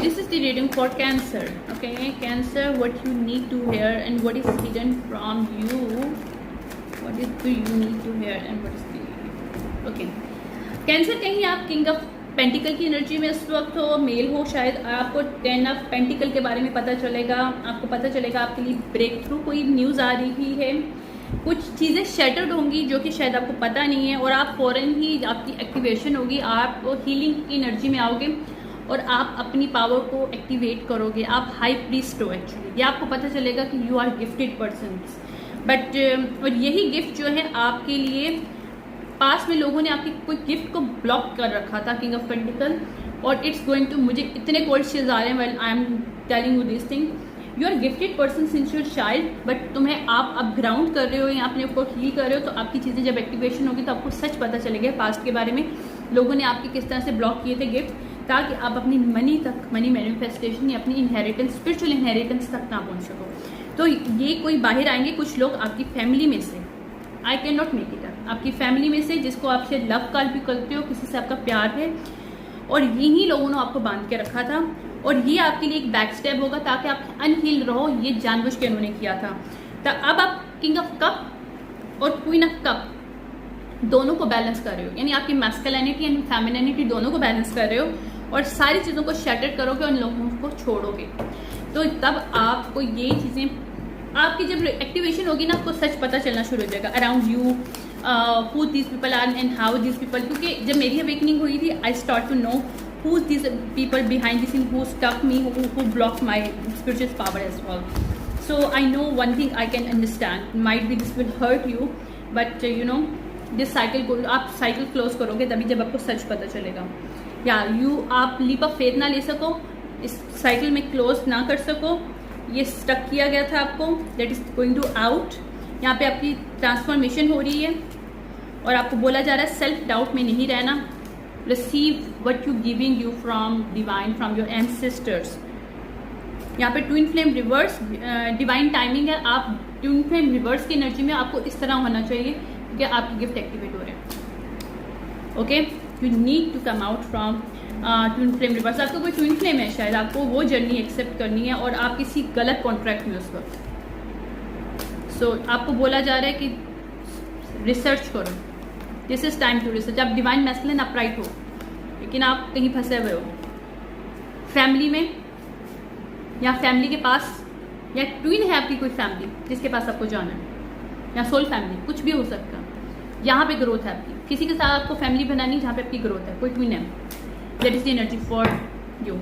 This is the reading for Cancer. Okay, Cancer, what you need to hear and what is hidden from you. What is do you need to hear and what is the okay. Cancer, कहीं आप king of pentacle की energy में इस वक्त हो, mail हो, शायद आपको 10 ऑफ पेंटिकल के बारे में पता चलेगा, आपको पता चलेगा आपके लिए ब्रेक थ्रू कोई न्यूज़ आ रही है, कुछ चीज़ें शैटर्ड होंगी जो कि शायद आपको पता नहीं है और आप फौरन ही आपकी एक्टिवेशन होगी, आप हीलिंग की एनर्जी में आओगे और आप अपनी पावर को एक्टिवेट करोगे। आप हाई प्रीस्ट हो एक्चुअली, ये आपको पता चलेगा कि you are gifted person. But और यही गिफ्ट जो है आपके लिए पास में लोगों ने आपकी कोई गिफ्ट को ब्लॉक कर रखा था, किंग ऑफ पेंटिकल, और इट्स गोइंग टू, मुझे इतने कोल्ड शेड्स आ रहे हैं when I am telling you this thing. You are gifted person since your child, but तुम्हें आप अब ग्राउंड कर रहे हो या अपने ऊपर हील कर रहे हो, तो आपकी चीज़ें जब एक्टिवेशन होगी तो आपको सच पता चलेगा पास्ट के बारे में, लोगों ने आपके किस तरह से ब्लॉक किए थे गिफ्ट, ताकि आप अपनी मनी तक, मनी मैनिफेस्टेशन या अपनी इनहेरिटेंस, स्पिरिचुअल इनहेरिटेंस तक ना पहुंच सको। तो ये कोई बाहर आएंगे कुछ लोग आपकी फैमिली में से, I can not make it up, आपकी फैमिली में से जिसको आपसे लव कॉल भी करते हो, किसी से आपका प्यार है, और यही लोगों ने आपको बांध के रखा था और ये आपके लिए एक बैक स्टेप होगा ताकि आप अनहील्ड रहो, ये जानबूझ के उन्होंने किया था। तो अब आप किंग ऑफ कप और क्वीन ऑफ कप दोनों को बैलेंस कर रहे हो, यानी आपकी मैस्कुलिनिटी एंड फेमिनिटी दोनों को बैलेंस कर रहे हो और सारी चीज़ों को शटर करोगे और उन लोगों को छोड़ोगे। तो तब आपको ये चीज़ें, आपकी जब एक्टिवेशन होगी ना, आपको सच पता चलना शुरू हो जाएगा around you, who these people are and how these people, क्योंकि जब मेरी अवेकनिंग हुई थी I start to know who these people behind this thing, who stuck me, who blocked my spiritual power as well. So I know one thing I can understand, might be this will hurt you, but you know this cycle को आप cycle close करोगे तभी जब आपको सच पता चलेगा। या आप लीप ऑफ फेथ ना ले सको, इस साइकिल में क्लोज ना कर सको, ये स्टक किया गया था आपको, that is going to out. यहाँ पे आपकी ट्रांसफॉर्मेशन हो रही है और आपको बोला जा रहा है सेल्फ डाउट में नहीं रहना, receive what you giving you from divine, from your ancestors। यहाँ पे twin flame reverse divine timing है, आप ट्विन फ्लेम रिवर्स की एनर्जी में आपको इस तरह होना चाहिए कि आपकी गिफ्ट एक्टिवेट हो रहे हैं। Okay, you need to come out from twin flame reverse. आपको कोई ट्विन फ्लेम है, शायद आपको वो जर्नी एक्सेप्ट करनी है और आप किसी गलत कॉन्ट्रैक्ट में उस वक्त। सो आपको बोला जा रहा है कि रिसर्च करो, this is time to research. आप डिवाइन मैस्कुलिन अपराइट हो लेकिन आप कहीं फंसे हुए हो फैमिली में, या फैमिली के पास, या ट्विन है आपकी कोई फैमिली जिसके पास आपको जाना है, या सोल फैमिली, कुछ भी हो सकता है। यहाँ पे ग्रोथ है आपकी, किसी के साथ आपको फैमिली बनानी जहाँ पे आपकी ग्रोथ है, कोई ट्विन है, that is the energy for you.